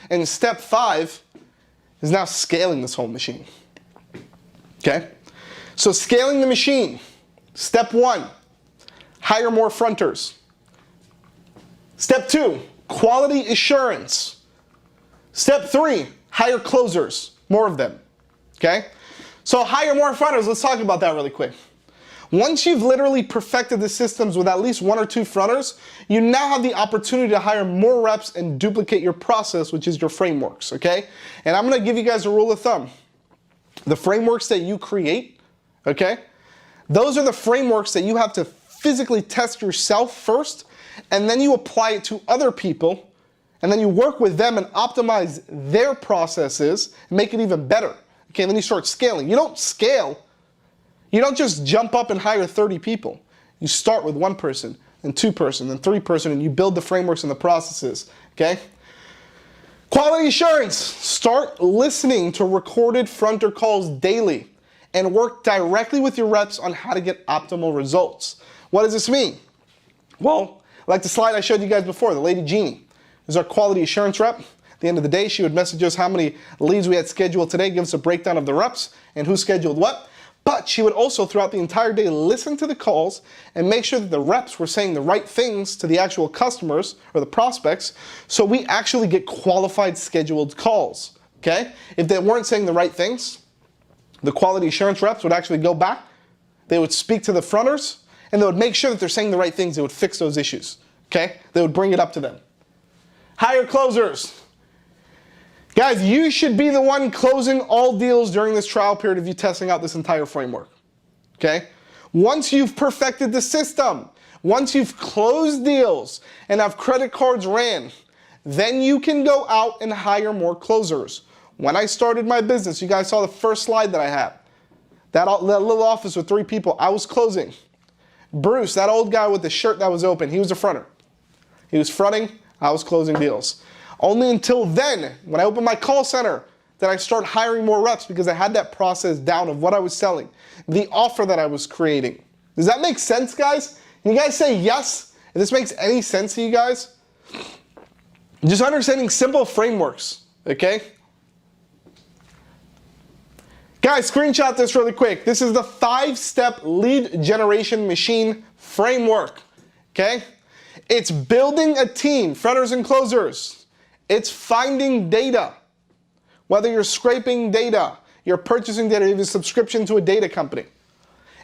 And step 5 is now scaling this whole machine. Okay? So scaling the machine. Step 1, hire more fronters. Step 2, quality assurance. Step 3, hire closers, more of them. Okay? So hire more fronters. Let's talk about that really quick. Once you've literally perfected the systems with at least 1 or 2 fronters, you now have the opportunity to hire more reps and duplicate your process, which is your frameworks, okay? And I'm gonna give you guys a rule of thumb. The frameworks that you create, okay, those are the frameworks that you have to physically test yourself first, and then you apply it to other people, and then you work with them and optimize their processes and make it even better. Okay, then you start scaling. You don't scale. You don't just jump up and hire 30 people. You start with 1 person, then 2 person, then 3 person, and you build the frameworks and the processes, okay? Quality assurance. Start listening to recorded fronter calls daily and work directly with your reps on how to get optimal results. What does this mean? Well, like the slide I showed you guys before, the lady Jeannie is our quality assurance rep. At the end of the day, she would message us how many leads we had scheduled today, give us a breakdown of the reps and who scheduled what. But she would also, throughout the entire day, listen to the calls and make sure that the reps were saying the right things to the actual customers or the prospects, so we actually get qualified scheduled calls, okay? If they weren't saying the right things, the quality assurance reps would actually go back, they would speak to the fronters, and they would make sure that they're saying the right things. They would fix those issues, okay? They would bring it up to them. Hire closers. Guys, you should be the one closing all deals during this trial period of you testing out this entire framework, okay? Once you've perfected the system, once you've closed deals and have credit cards ran, then you can go out and hire more closers. When I started my business, you guys saw the first slide that I had. That little office with 3 people, I was closing. Bruce, that old guy with the shirt that was open, he was a fronter. He was fronting, I was closing deals. Only until then, when I opened my call center, did I start hiring more reps because I had that process down of what I was selling, the offer that I was creating. Does that make sense, guys? Can you guys say yes? If this makes any sense to you guys? Just understanding simple frameworks, okay? Guys, screenshot this really quick. This is the 5-step lead generation machine framework, okay? It's building a team, fronters and closers. It's finding data. Whether you're scraping data, you're purchasing data, you have a subscription to a data company.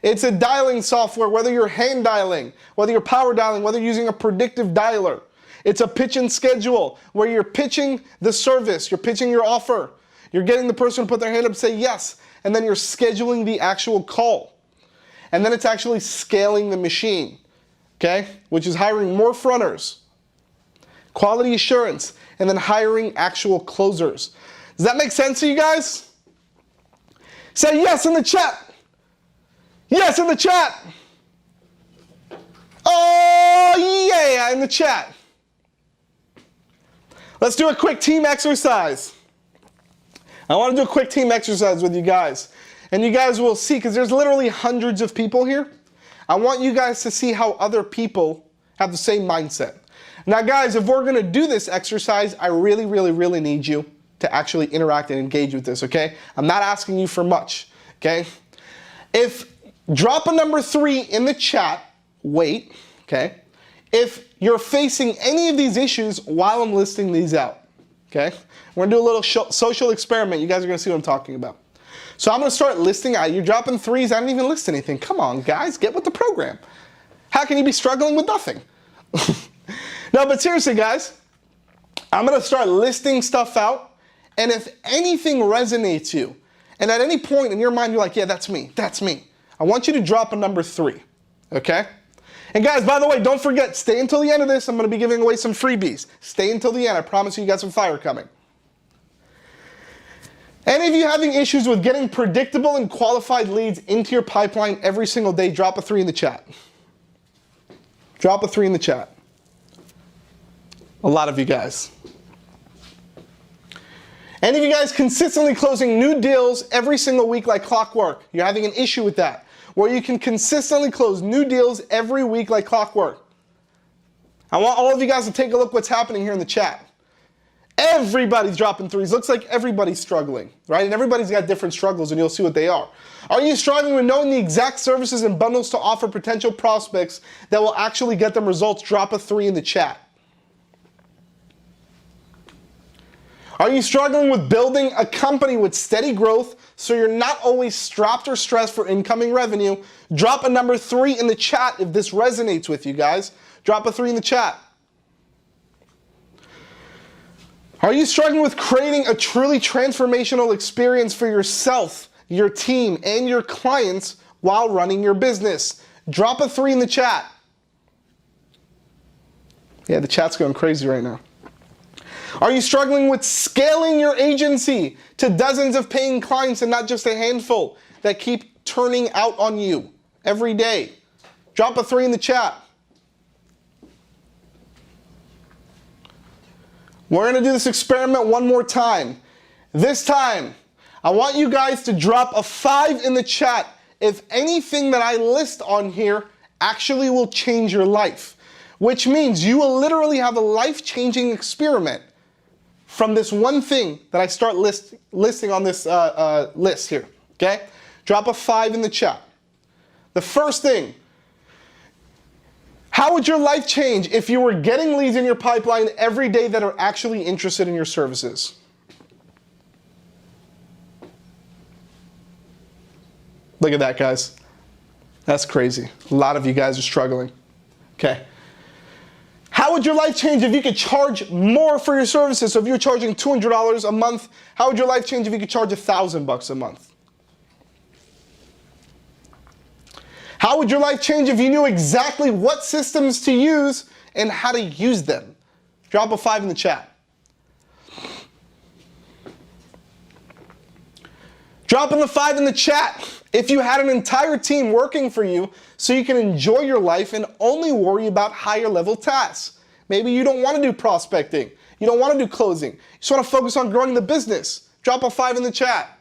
It's a dialing software, whether you're hand dialing, whether you're power dialing, whether you're using a predictive dialer. It's a pitch and schedule, where you're pitching the service, you're pitching your offer. You're getting the person to put their hand up and say yes, and then you're scheduling the actual call. And then it's actually scaling the machine, okay? Which is hiring more fronters, quality assurance, and then hiring actual closers. Does that make sense to you guys? Say yes in the chat. Yes in the chat. Oh yeah, in the chat. Let's do a quick team exercise. I want to do a quick team exercise with you guys. And you guys will see, because there's literally hundreds of people here. I want you guys to see how other people have the same mindset. Now guys, if we're gonna do this exercise, I really, really, really need you to actually interact and engage with this, okay? I'm not asking you for much, okay? Drop a number 3 in the chat, wait, okay? If you're facing any of these issues while I'm listing these out, okay? We're gonna do a little social experiment. You guys are gonna see what I'm talking about. So I'm gonna start listing out. You're dropping 3s, I didn't even list anything. Come on, guys, get with the program. How can you be struggling with nothing? No, but seriously, guys, I'm going to start listing stuff out, and if anything resonates you, and at any point in your mind you're like, yeah, that's me, I want you to drop a number 3, okay? And guys, by the way, don't forget, stay until the end of this. I'm going to be giving away some freebies. Stay until the end. I promise you got some fire coming. Any of you having issues with getting predictable and qualified leads into your pipeline every single day, drop a 3 in the chat. Drop a 3 in the chat. A lot of you guys. Any of you guys consistently closing new deals every single week like clockwork? You're having an issue with that, where you can consistently close new deals every week like clockwork. I want all of you guys to take a look what's happening here in the chat. Everybody's dropping threes. Looks like everybody's struggling, right? And everybody's got different struggles, and you'll see what they are. Are you struggling with knowing the exact services and bundles to offer potential prospects that will actually get them results? Drop a 3 in the chat. Are you struggling with building a company with steady growth so you're not always strapped or stressed for incoming revenue? Drop a number 3 in the chat if this resonates with you guys. Drop a 3 in the chat. Are you struggling with creating a truly transformational experience for yourself, your team, and your clients while running your business? Drop a 3 in the chat. Yeah, the chat's going crazy right now. Are you struggling with scaling your agency to dozens of paying clients and not just a handful that keep turning out on you every day? Drop a 3 in the chat. We're going to do this experiment one more time. This time, I want you guys to drop a 5 in the chat if anything that I list on here actually will change your life, which means you will literally have a life-changing experiment from this one thing that I start listing on this list here, okay? Drop a 5 in the chat. The first thing, how would your life change if you were getting leads in your pipeline every day that are actually interested in your services? Look at that, guys. That's crazy. A lot of you guys are struggling. Okay. How would your life change if you could charge more for your services? So if you're charging $200 a month, how would your life change if you could charge $1,000 a month? How would your life change if you knew exactly what systems to use and how to use them? Drop a 5 in the chat. Dropping the 5 in the chat if you had an entire team working for you so you can enjoy your life and only worry about higher level tasks. Maybe you don't want to do prospecting. You don't want to do closing. You just want to focus on growing the business. Drop a 5 in the chat.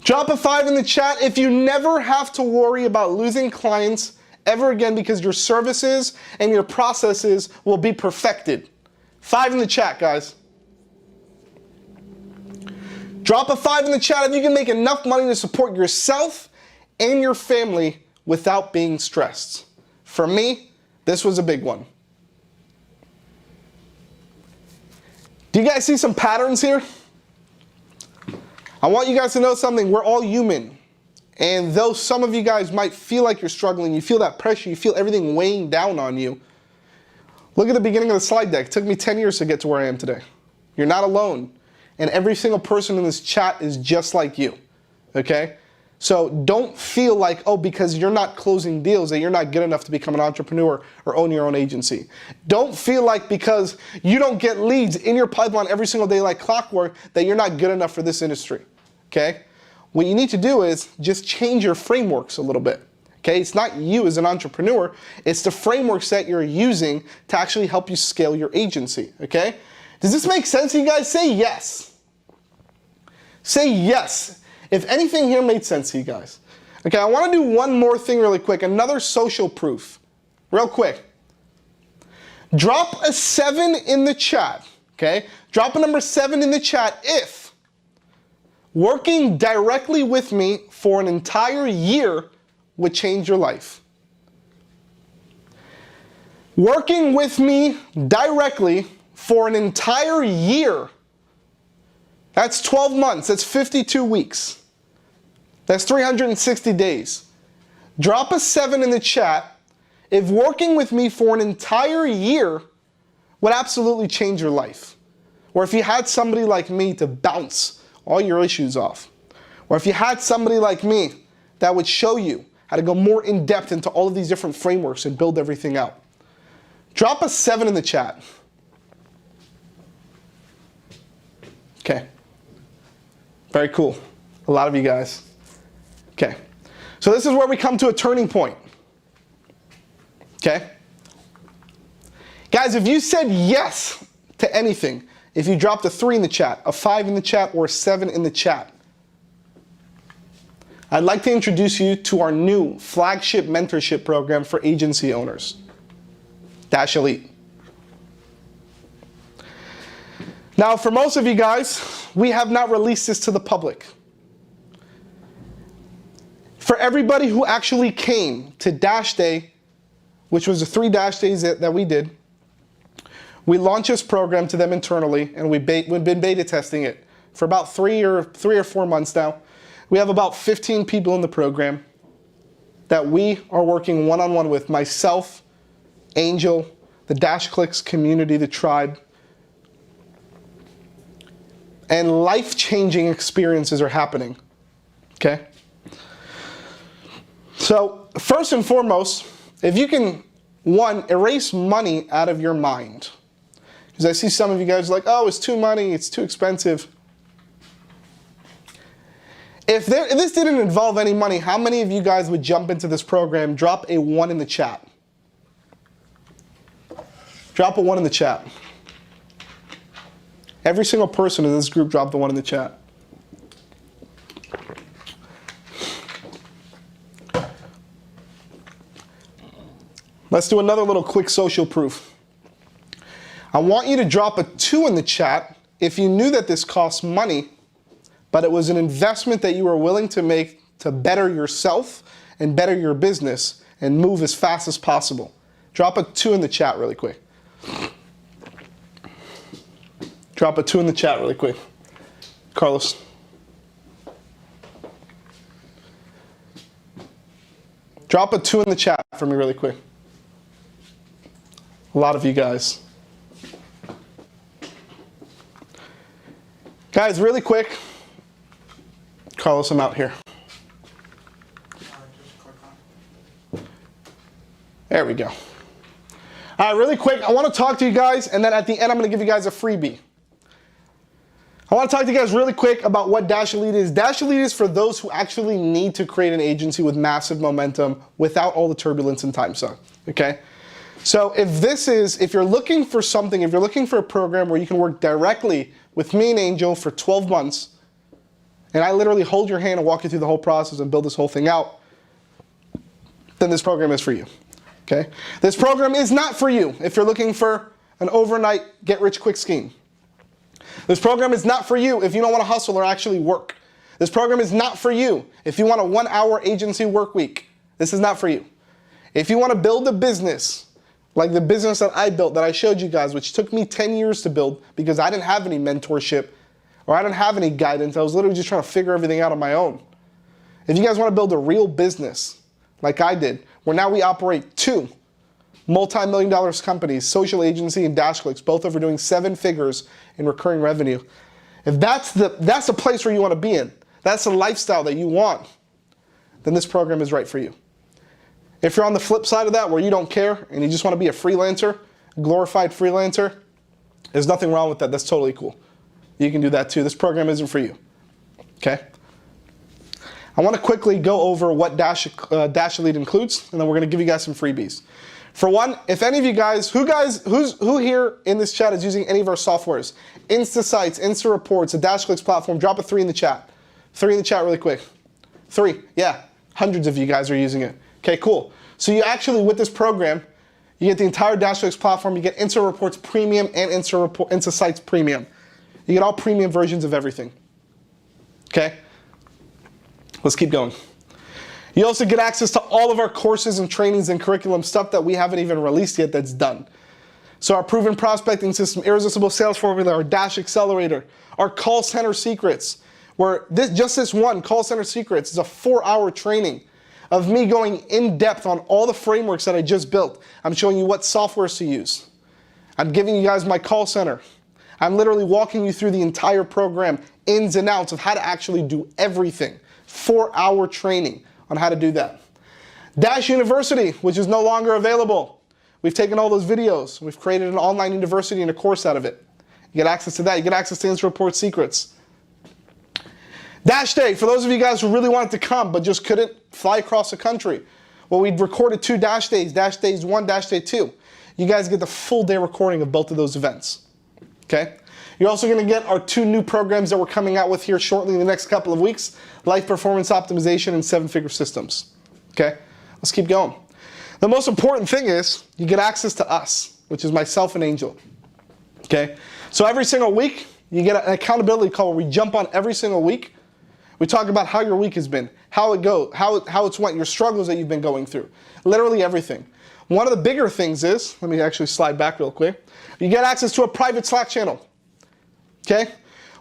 Drop a 5 in the chat if you never have to worry about losing clients ever again because your services and your processes will be perfected. 5 in the chat, guys. Drop a 5 in the chat if you can make enough money to support yourself and your family without being stressed. For me, this was a big one. Do you guys see some patterns here? I want you guys to know something. We're all human. And though some of you guys might feel like you're struggling, you feel that pressure, you feel everything weighing down on you, look at the beginning of the slide deck. It took me 10 years to get to where I am today. You're not alone. And every single person in this chat is just like you. Okay? So don't feel like, oh, because you're not closing deals that you're not good enough to become an entrepreneur or own your own agency. Don't feel like because you don't get leads in your pipeline every single day like clockwork that you're not good enough for this industry. Okay? What you need to do is just change your frameworks a little bit. Okay? It's not you as an entrepreneur, it's the frameworks that you're using to actually help you scale your agency. Okay? Does this make sense to you guys? Say yes. Say yes. If anything here made sense to you guys. Okay, I want to do one more thing really quick, another social proof. Real quick. Drop a 7 in the chat, okay? Drop a number 7 in the chat if working directly with me for an entire year would change your life. Working with me directly for an entire year, that's 12 months, that's 52 weeks. That's 360 days. Drop a 7 in the chat if working with me for an entire year would absolutely change your life. Or if you had somebody like me to bounce all your issues off. Or if you had somebody like me that would show you how to go more in depth into all of these different frameworks and build everything out. Drop a 7 in the chat. Okay. Very cool. A lot of you guys. Okay, so this is where we come to a turning point. Okay? Guys, if you said yes to anything, if you dropped a 3 in the chat, a 5 in the chat, or a 7 in the chat, I'd like to introduce you to our new flagship mentorship program for agency owners, Dash Elite. Now, for most of you guys, we have not released this to the public. For everybody who actually came to Dash Day, which was the 3 Dash Days that we did, we launched this program to them internally, and we've been beta testing it for about 3 or 4 months now. We have about 15 people in the program that we are working one-on-one with, myself, Angel, the DashClicks community, the tribe, and life-changing experiences are happening, okay? So, first and foremost, if you can, one, erase money out of your mind. Because I see some of you guys like, oh, it's too money, it's too expensive. If this didn't involve any money, how many of you guys would jump into this program? Drop a 1 in the chat. Drop a 1 in the chat. Every single person in this group dropped the 1 in the chat. Let's do another little quick social proof. I want you to drop a 2 in the chat if you knew that this costs money, but it was an investment that you were willing to make to better yourself and better your business and move as fast as possible. Drop a 2 in the chat really quick. Drop a 2 in the chat really quick. Carlos. Drop a 2 in the chat for me really quick. A lot of you guys. Guys, really quick. Carlos, I'm out here. There we go. All right, really quick, I want to talk to you guys, and then at the end, I'm going to give you guys a freebie. I want to talk to you guys really quick about what Dash Elite is. Dash Elite is for those who actually need to create an agency with massive momentum without all the turbulence and time suck, okay? So if you're looking for something, if you're looking for a program where you can work directly with me and Angel for 12 months, and I literally hold your hand and walk you through the whole process and build this whole thing out, then this program is for you, okay? This program is not for you if you're looking for an overnight get-rich-quick scheme. This program is not for you if you don't want to hustle or actually work. This program is not for you if you want a 1-hour agency work week. This is not for you. If you want to build a business, like the business that I built, that I showed you guys, which took me 10 years to build because I didn't have any mentorship or I didn't have any guidance. I was literally just trying to figure everything out on my own. If you guys want to build a real business, like I did, where now we operate 2 multi-million-dollar companies, Social Agency and DashClicks, both over doing 7 figures in recurring revenue. If that's the place where you want to be in, that's the lifestyle that you want, then this program is right for you. If you're on the flip side of that, where you don't care and you just want to be a freelancer, a glorified freelancer, there's nothing wrong with that. That's totally cool. You can do that too. This program isn't for you, okay? I want to quickly go over what Dash Elite includes, and then we're going to give you guys some freebies. For one, if any of you guys, who here in this chat is using any of our softwares? InstaSites, InstaReports, the DashClicks platform, drop a 3 in the chat. 3 in the chat really quick. 3, yeah, hundreds of you guys are using it. Okay, cool. So you actually, with this program, you get the entire DashClicks platform, you get InstaReports Premium and InstaSites Premium. You get all premium versions of everything. Okay? Let's keep going. You also get access to all of our courses and trainings and curriculum, stuff that we haven't even released yet that's done. So our proven prospecting system, irresistible sales formula, our Dash Accelerator, our call center secrets, where just this one, call center secrets, is a 4-hour training of me going in depth on all the frameworks that I just built. I'm showing you what softwares to use. I'm giving you guys my call center. I'm literally walking you through the entire program, ins and outs of how to actually do everything. 4-hour training on how to do that. Dash University, which is no longer available. We've taken all those videos. We've created an online university and a course out of it. You get access to that. You get access to InstaReport secrets. Dash Day, for those of you guys who really wanted to come but just couldn't fly across the country. Well, we recorded 2 Dash Days, Dash Days 1, Dash Day 2. You guys get the full day recording of both of those events. Okay? You're also going to get our 2 new programs that we're coming out with here shortly in the next couple of weeks. Life Performance Optimization and 7-Figure Systems. Okay? Let's keep going. The most important thing is you get access to us, which is myself and Angel. Okay? So every single week, You get an accountability call where we jump on every single week. We talk about how your week has been, how it goes, how it's went, your struggles that you've been going through. Literally everything. One of the bigger things is, let me actually slide back real quick. You get access to a private Slack channel. Okay?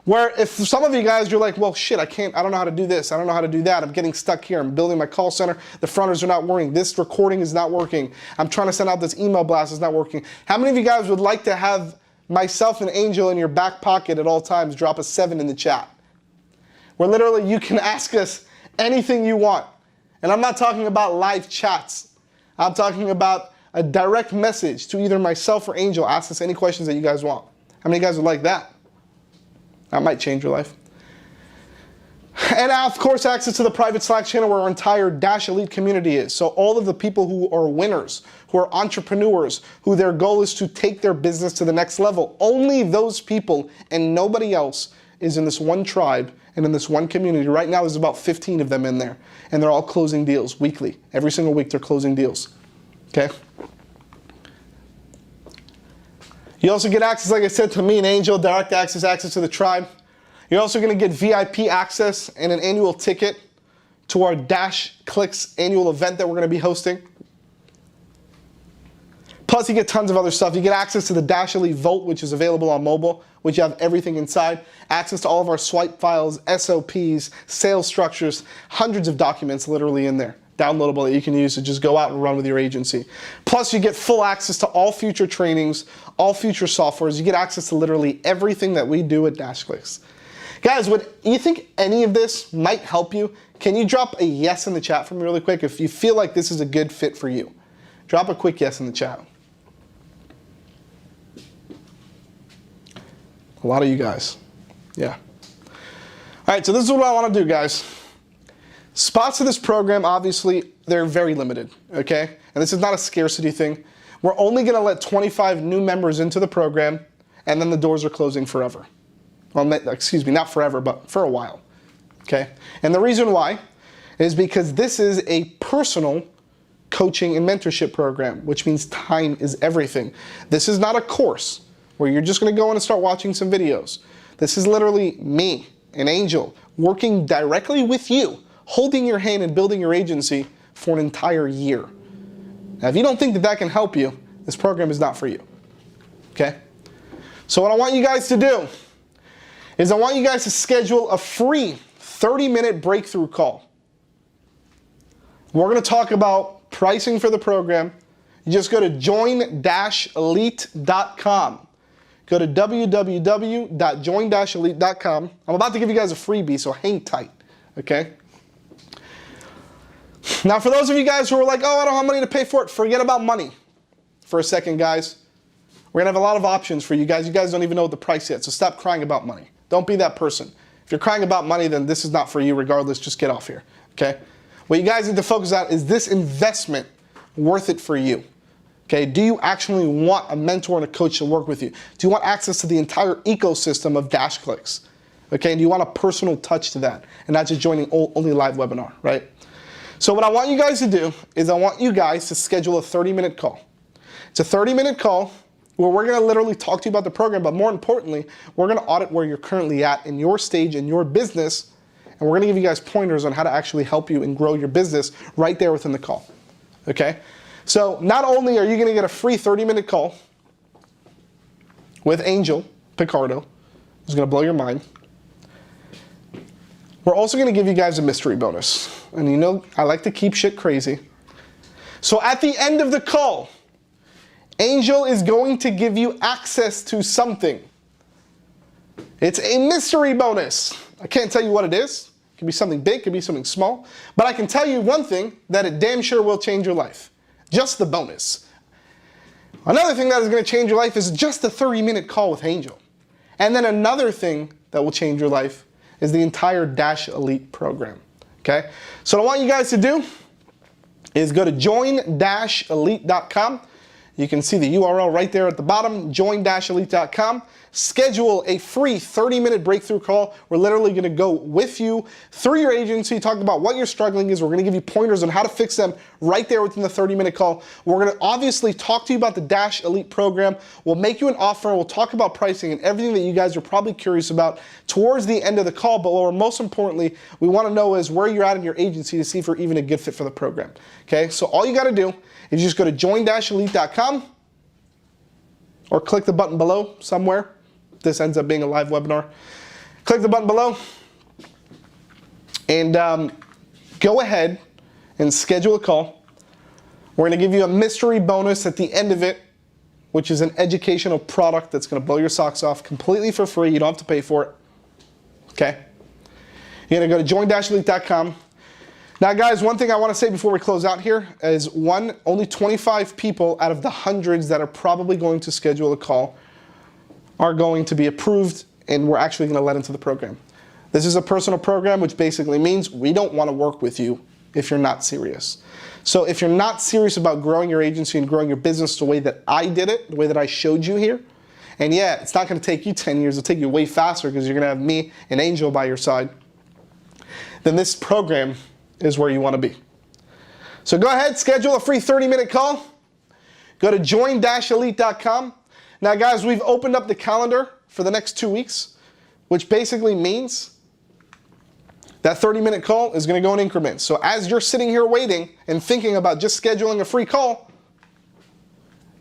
Where if some of you guys, you're like, well, shit, I don't know how to do this. I don't know how to do that. I'm getting stuck here. I'm building my call center. The fronters are not working. This recording is not working. I'm trying to send out this email blast. It's not working. How many of you guys would like to have myself and Angel in your back pocket at all times? Drop a 7 in the chat. Where literally you can ask us anything you want. And I'm not talking about live chats. I'm talking about a direct message to either myself or Angel. Ask us any questions that you guys want. How many guys would like that? That might change your life. And now, of course, access to the private Slack channel where our entire Dash Elite community is. So all of the people who are winners, who are entrepreneurs, who their goal is to take their business to the next level, only those people and nobody else is in this one tribe and in this one community. Right now, there's about 15 of them in there. And they're all closing deals weekly. Every single week, they're closing deals. Okay? You also get access, like I said, to me and Angel, direct access to the tribe. You're also going to get VIP access and an annual ticket to our DashClicks annual event that we're going to be hosting. Plus, you get tons of other stuff. You get access to the Dash Elite Vault, which is available on mobile, which you have everything inside. Access to all of our swipe files, SOPs, sales structures, hundreds of documents literally in there. Downloadable that you can use to just go out and run with your agency. Plus, you get full access to all future trainings, all future softwares. You get access to literally everything that we do at DashClicks. Guys, would you think any of this might help you? Can you drop a yes in the chat for me really quick if you feel like this is a good fit for you? Drop a quick yes in the chat. A lot of you guys. Yeah. All right, so this is what I want to do, guys. Spots to this program, obviously, they're very limited, okay? And this is not a scarcity thing. We're only going to let 25 new members into the program, and then the doors are closing forever. Well, excuse me, not forever, but for a while, okay? And the reason why is because this is a personal coaching and mentorship program, which means time is everything. This is not a course where you're just going to go in and start watching some videos. This is literally me, an Angel, working directly with you, holding your hand and building your agency for an entire year. Now, if you don't think that that can help you, this program is not for you, okay? So what I want you guys to do is I want you guys to schedule a free 30-minute breakthrough call. We're going to talk about pricing for the program. You just go to join-elite.com. Go to www.join-elite.com. I'm about to give you guys a freebie, so hang tight, okay? Now, for those of you guys who are like, oh, I don't have money to pay for it, forget about money for a second, guys. We're going to have a lot of options for you guys. You guys don't even know the price yet, so stop crying about money. Don't be that person. If you're crying about money, then this is not for you regardless. Just get off here, okay? What you guys need to focus on is this investment worth it for you? Okay, do you actually want a mentor and a coach to work with you? Do you want access to the entire ecosystem of DashClicks? Okay, and do you want a personal touch to that and not just joining only a live webinar, right? So what I want you guys to do is I want you guys to schedule a 30-minute call. It's a 30-minute call where we're going to literally talk to you about the program, but more importantly, we're going to audit where you're currently at in your stage in your business, and we're going to give you guys pointers on how to actually help you and grow your business right there within the call, okay? So not only are you going to get a free 30-minute call with Angel Picardo, who's going to blow your mind, we're also going to give you guys a mystery bonus. And you know, I like to keep shit crazy. So at the end of the call, Angel is going to give you access to something. It's a mystery bonus. I can't tell you what it is. It could be something big, it could be something small. But I can tell you one thing, that it damn sure will change your life. Just the bonus. Another thing that is going to change your life is just the 30-minute call with Angel. And then another thing that will change your life is the entire Dash Elite program. Okay? So what I want you guys to do is go to join-elite.com. You can see the URL right there at the bottom, join-elite.com. Schedule a free 30-minute breakthrough call. We're literally going to go with you through your agency, talk about what your struggling is. We're going to give you pointers on how to fix them right there within the 30-minute call. We're going to obviously talk to you about the Dash Elite program. We'll make you an offer. We'll talk about pricing and everything that you guys are probably curious about towards the end of the call. But what most importantly, we want to know is where you're at in your agency to see if you're even a good fit for the program. Okay, so all you got to do is just go to join-elite.com or click the button below somewhere. This ends up being a live webinar. Click the button below and go ahead and schedule a call. We're going to give you a mystery bonus at the end of it, which is an educational product that's going to blow your socks off completely for free. You don't have to pay for it. Okay? You're going to go to join-elite.com. Now, guys, one thing I want to say before we close out here is only 25 people out of the hundreds that are probably going to schedule a call are going to be approved, and we're actually going to let into the program. This is a personal program, which basically means we don't want to work with you if you're not serious. So if you're not serious about growing your agency and growing your business the way that I did it, the way that I showed you here, and yeah, it's not going to take you 10 years, it'll take you way faster because you're going to have me and Angel by your side, then this program is where you want to be. So go ahead, schedule a free 30-minute call. Go to join-elite.com. Now, guys, we've opened up the calendar for the next 2 weeks, which basically means that 30-minute call is going to go in increments. So as you're sitting here waiting and thinking about just scheduling a free call,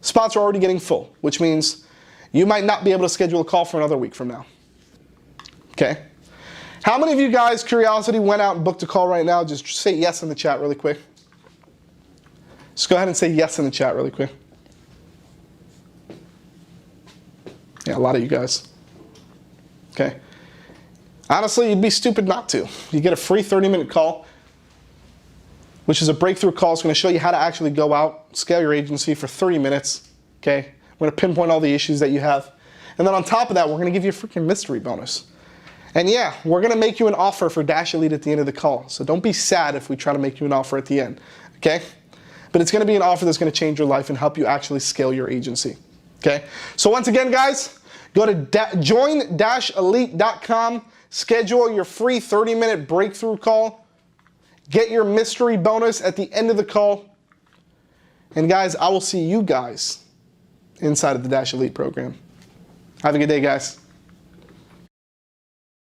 spots are already getting full, which means you might not be able to schedule a call for another week from now. Okay? How many of you guys, curiosity, went out and booked a call right now? Just say yes in the chat really quick. Just go ahead and say yes in the chat really quick. Yeah, a lot of you guys. Okay? Honestly, you'd be stupid not to. You get a free 30-minute call, which is a breakthrough call. It's going to show you how to actually go out, scale your agency for 30 minutes. Okay? We're going to pinpoint all the issues that you have. And then on top of that, we're going to give you a freaking mystery bonus. And yeah, we're going to make you an offer for Dash Elite at the end of the call. So don't be sad if we try to make you an offer at the end. Okay? But it's going to be an offer that's going to change your life and help you actually scale your agency. Okay? So once again, guys, go to join-elite.com. Schedule your free 30-minute breakthrough call. Get your mystery bonus at the end of the call. And guys, I will see you guys inside of the Dash Elite program. Have a good day, guys.